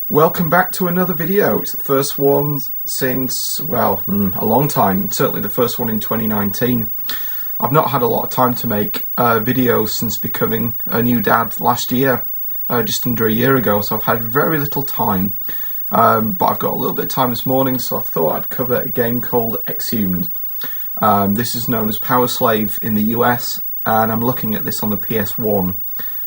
Welcome back to another video. It's the first one since, well, a long time. Certainly the first one in 2019. I've not had a lot of time to make videos since becoming a new dad last year, just under a year ago, so I've had very little time. But I've got a little bit of time this morning, so I thought I'd cover a game called Exhumed. This is known as Power Slave in the US, and I'm looking at this on the PS1.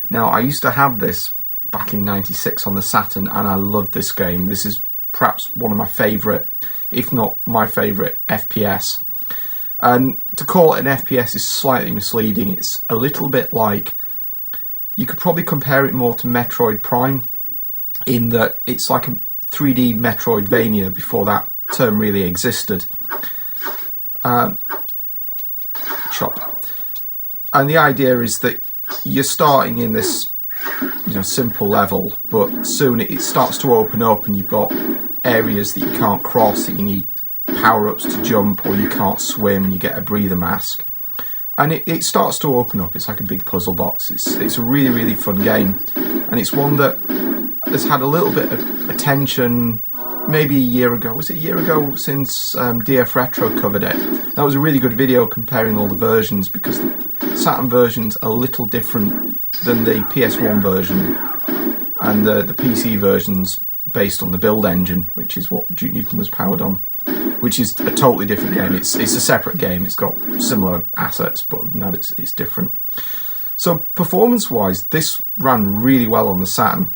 Now, I used to have this back in '96 on the Saturn, and I loved this game. This is perhaps one of my favourite, if not my favourite, FPS. And to call it an FPS is slightly misleading. It's a little bit like, you could probably compare it more to Metroid Prime, in that it's like a 3D Metroidvania before that term really existed. Chop. And the idea is that you're starting in this simple level, but soon it starts to open up and you've got areas that you can't cross, that you need power-ups to jump, or you can't swim and you get a breather mask. And it starts to open up. It's like a big puzzle box. It's a really, really fun game, and it's one that has had a little bit of attention maybe a year ago. Was it a year ago since DF Retro covered it? That was a really good video comparing all the versions, because the Saturn version's a little different than the PS1 version, and the PC version's based on the build engine, which is what Duke Nukem was powered on, which is a totally different game. It's a separate game. It's got similar assets, but other than that, it's different. So performance-wise, this ran really well on the Saturn.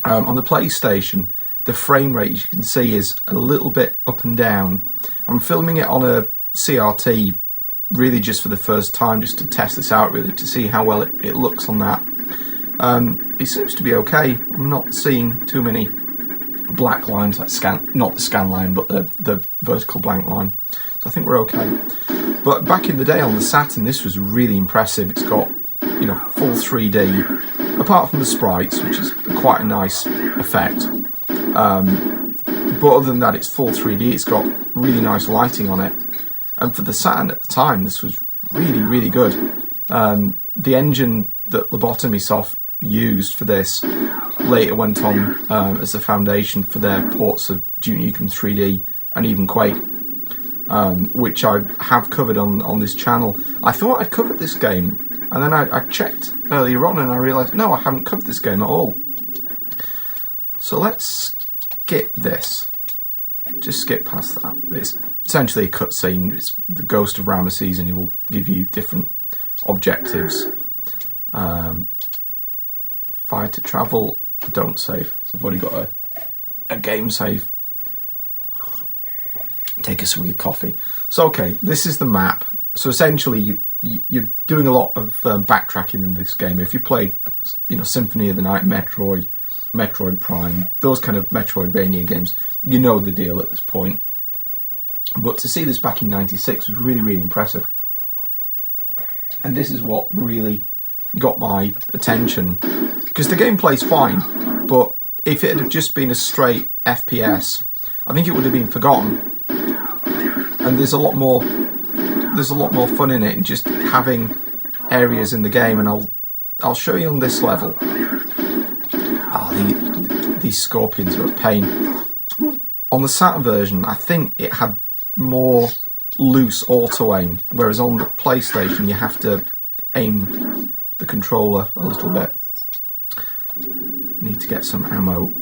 On the PlayStation, the frame rate, as you can see, is a little bit up and down. I'm filming it on a CRT really just for the first time, just to test this out, really, to see how well it looks on that. It seems to be okay. I'm not seeing too many black lines, like not the scan line, but the vertical blank line. So I think we're okay. But back in the day on the Saturn, this was really impressive. It's got, full 3D, apart from the sprites, which is quite a nice effect. But other than that, it's full 3D. It's got really nice lighting on it. And for the Saturn at the time, this was really, really good. The engine that Lobotomy Soft used for this later went on as the foundation for their ports of Duke Nukem 3D and even Quake, which I have covered on this channel. I thought I'd covered this game, and then I checked earlier on and I realised, no, I haven't covered this game at all. So let's skip this. Just skip past that. It's essentially a cutscene. It's the ghost of Ramesses, and he will give you different objectives. Fire to travel, don't save. So I've already got a game save. Take a swig of coffee. So okay, this is the map. So essentially you're doing a lot of backtracking in this game. If you played Symphony of the Night, Metroid Prime, those kind of Metroidvania games, you know the deal at this point. But to see this back in '96 was really, really impressive. And this is what really got my attention, because the gameplay's fine, but if it had just been a straight FPS, I think it would have been forgotten. And there's a lot more fun in it, and just having areas in the game, and I'll show you on this level. These scorpions are a pain. On the Saturn version, I think it had more loose auto aim, whereas on the PlayStation you have to aim the controller a little bit. Need to get some ammo.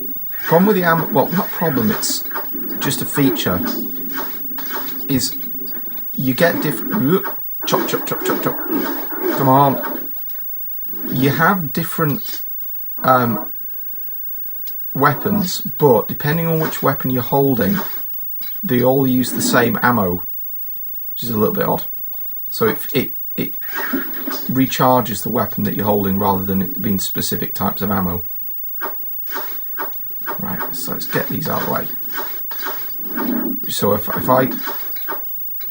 Problem with the ammo, well, not problem, it's just a feature, is you get different, chop chop chop chop chop, come on, you have different weapons, but depending on which weapon you're holding, they all use the same ammo, which is a little bit odd. So it recharges the weapon that you're holding rather than it being specific types of ammo. Right, so let's get these out of the way. So if I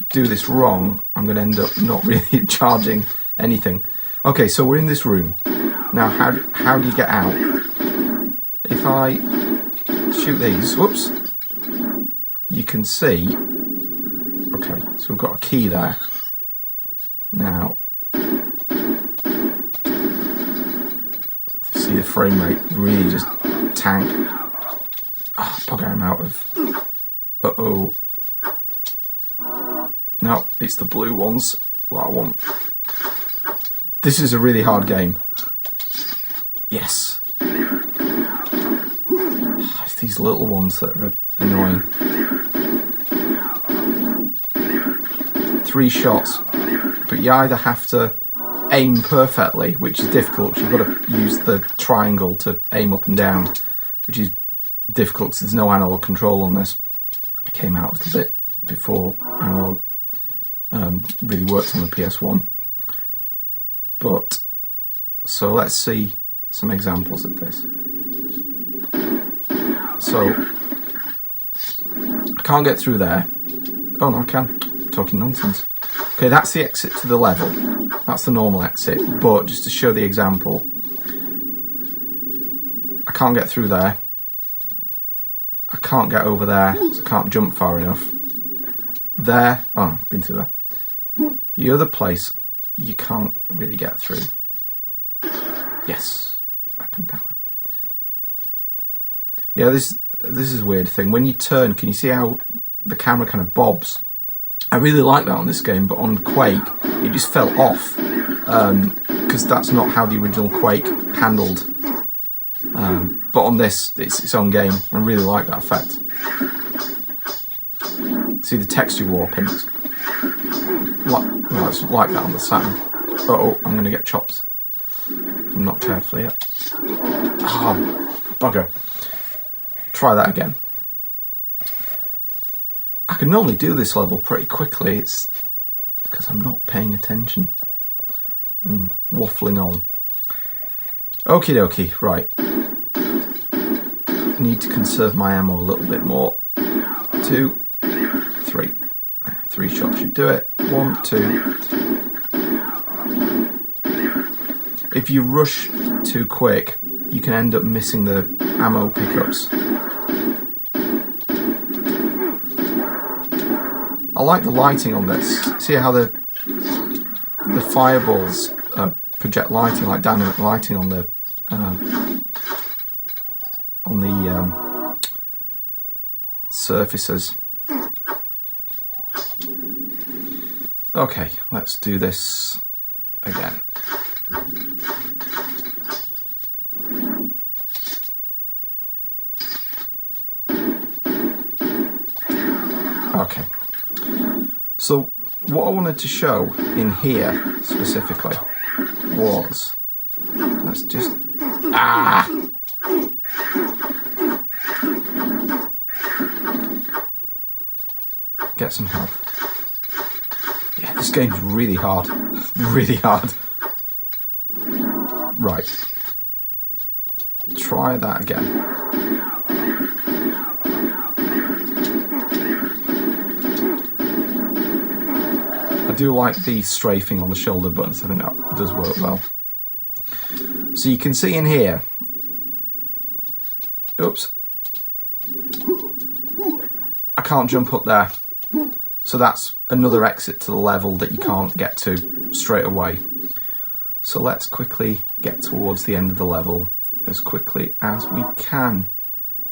do this wrong, I'm going to end up not really charging anything. Okay, so we're in this room. Now, how do you get out? If I shoot these, whoops, you can see, okay, so we've got a key there. Now, see the frame rate really just tank. bugger, I'm out of... Uh-oh. No, it's the blue ones what I want. This is a really hard game. Yes. It's these little ones that are annoying. 3 shots, but you either have to aim perfectly, which is difficult. You've got to use the triangle to aim up and down, which is difficult because there's no analog control on this. It came out a little bit before analog really worked on the PS1. But so let's see some examples of this. So I can't get through there. Oh no, I can. I'm talking nonsense. Okay, that's the exit to the level. That's the normal exit. But just to show the example, I can't get through there. I can't get over there, so I can't jump far enough. There, oh, I've been through there. The other place, you can't really get through. Yes, weapon power. Yeah, this is a weird thing. When you turn, can you see how the camera kind of bobs? I really like that on this game, but on Quake, it just fell off. Because that's not how the original Quake handled. But on this, it's its own game. I really like that effect. See the texture warping? It's like that on the Saturn. Uh-oh, I'm going to get chopped. If I'm not careful yet. Oh, bugger. Try that again. I can normally do this level pretty quickly. It's because I'm not paying attention and waffling on. Okie dokie, right. Need to conserve my ammo a little bit more. 2, 3. 3 shots should do it. 1, 2, 3. If you rush too quick, you can end up missing the ammo pickups. I like the lighting on this. See how the fireballs project lighting, like dynamic lighting on the surfaces. Okay, let's do this again. Okay. So what I wanted to show in here specifically was, let's just, get some health. Yeah, this game's really hard, really hard. Right, try that again. I do like the strafing on the shoulder buttons. I think that does work well. So you can see in here, oops, I can't jump up there. So that's another exit to the level that you can't get to straight away. So let's quickly get towards the end of the level as quickly as we can.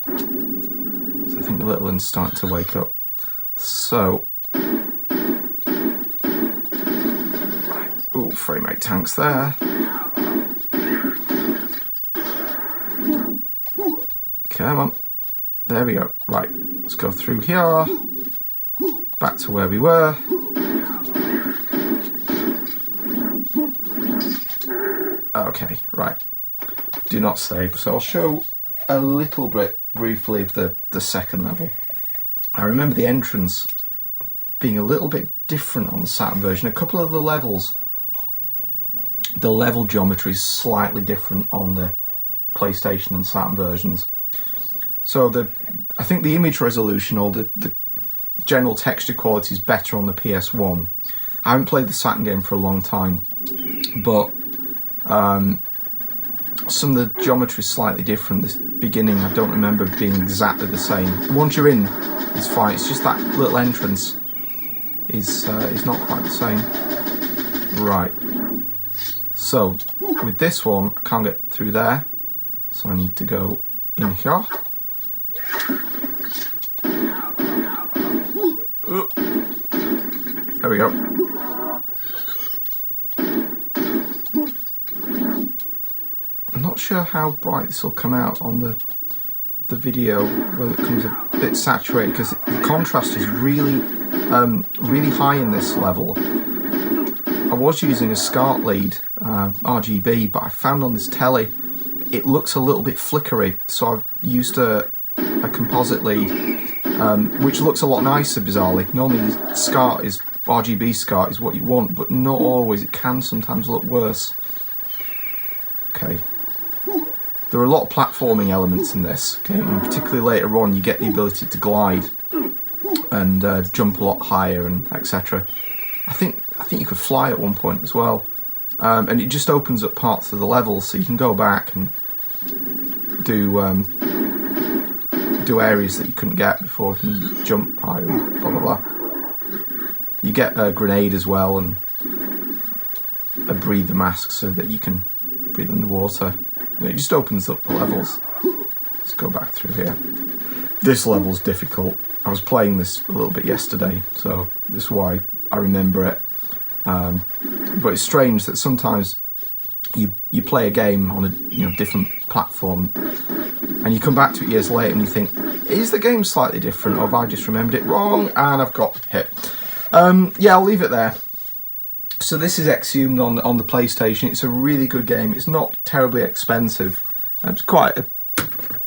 So I think the little one's starting to wake up. So, ooh, frame rate tanks there. Come on. There we go. Right, let's go through here. Back to where we were. Okay, right. Do not save. So I'll show a little bit briefly of the second level. I remember the entrance being a little bit different on the Saturn version. A couple of the levels, the level geometry is slightly different on the PlayStation and Saturn versions. So I think the image resolution or the general texture quality is better on the PS1. I haven't played the Saturn game for a long time, but some of the geometry is slightly different. This beginning I don't remember being exactly the same. Once you're in, it's fine. It's just that little entrance is not quite the same. Right. So with this one, I can't get through there, so I need to go in here. There we go. I'm not sure how bright this will come out on the video, whether it comes a bit saturated, because the contrast is really really high in this level. I was using a SCART lead RGB, but I found on this telly it looks a little bit flickery, so I've used a composite lead, which looks a lot nicer, bizarrely. Normally SCART is RGB SCART is what you want, but not always. It can sometimes look worse. Okay. There are a lot of platforming elements in this, okay, and particularly later on you get the ability to glide and jump a lot higher and etc. I think you could fly at one point as well, and it just opens up parts of the level, so you can go back and do areas that you couldn't get before. You can jump higher, blah blah blah. You get a grenade as well and a breather mask so that you can breathe underwater. It just opens up the levels. Let's go back through here. This level's difficult. I was playing this a little bit yesterday, so this is why I remember it. But it's strange that sometimes you play a game on a different platform, and you come back to it years later and you think, is the game slightly different, or have I just remembered it wrong and I've got hit? Yeah, I'll leave it there. So this is Exhumed on the PlayStation. It's a really good game. It's not terribly expensive. It's quite a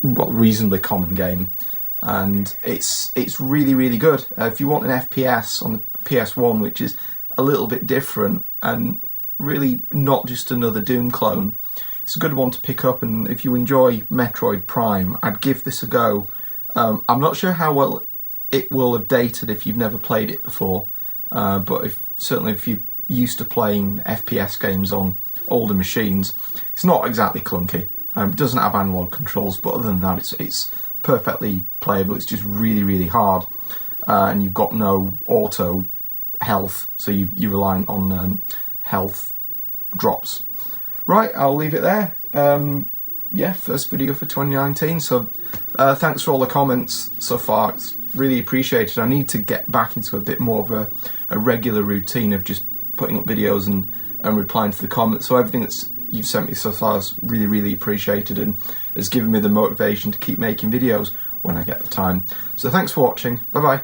reasonably common game, and it's really, really good. If you want an FPS on the PS1, which is a little bit different and really not just another Doom clone, it's a good one to pick up. And if you enjoy Metroid Prime, I'd give this a go. I'm not sure how well it will have dated if you've never played it before, but certainly if you used to playing FPS games on older machines, it's not exactly clunky. It doesn't have analog controls, but other than that, it's perfectly playable. It's just really, really hard, and you've got no auto health, so you rely on health drops. Right, I'll leave it there. Yeah, first video for 2019. So thanks for all the comments so far. It's really appreciated. I need to get back into a bit more of a regular routine of just putting up videos and replying to the comments. So everything that's you've sent me so far is really, really appreciated and has given me the motivation to keep making videos when I get the time. So thanks for watching. Bye bye.